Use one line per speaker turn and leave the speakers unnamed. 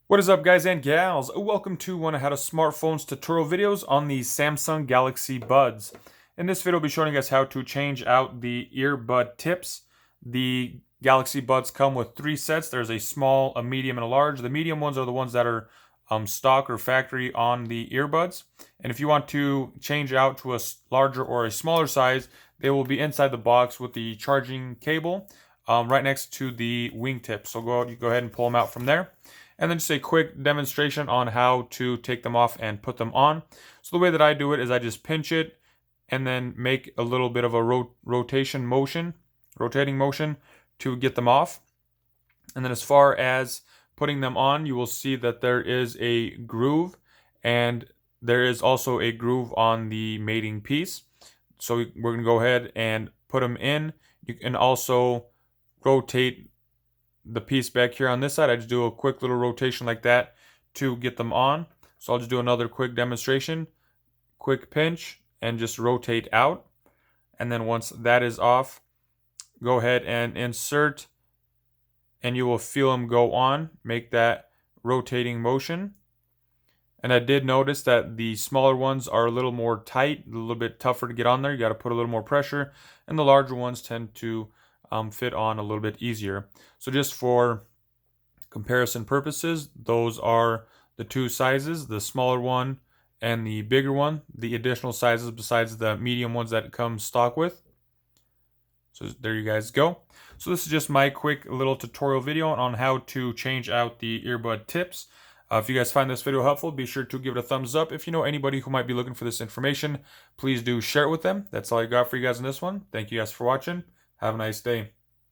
What is up, guys and gals? Welcome to one of how to smartphones tutorial videos on the Samsung Galaxy Buds. In this video, I'll be showing you guys how to change out the earbud tips. The Galaxy Buds come with three sets. There's a small, a medium, and a large. The medium ones are the ones that are stock or factory on the earbuds. And if you want to change out to a larger or a smaller size, they will be inside the box with the charging cable right next to the wingtip. So go ahead and pull them out from there. And then just a quick demonstration on how to take them off and put them on. So the way that I do it is I just pinch it and then make a little bit of a rotating motion to get them off. And then as far as putting them on, you will see that there is a groove, and there is also a groove on the mating piece. So we're going to go ahead and put them in. You can also rotate the piece back here on this side. I just do a quick little rotation like that to get them on. So I'll just do another quick demonstration. Quick pinch and just rotate out. And then once that is off, go ahead and insert, and you will feel them go on. Make that rotating motion. And I did notice that the smaller ones are a little more tight, a little bit tougher to get on there. You got to put a little more pressure. And the larger ones tend to fit on a little bit easier. So just for comparison purposes, those are the two sizes, the smaller one and the bigger one, the additional sizes besides the medium ones that come stock with. So there you guys go. So this is just my quick little tutorial video on how to change out the earbud tips. If you guys find this video helpful, be sure to give it a thumbs up. If you know anybody who might be looking for this information, please do share it with them. That's all I got for you guys in this one. Thank you guys for watching. Have a nice day.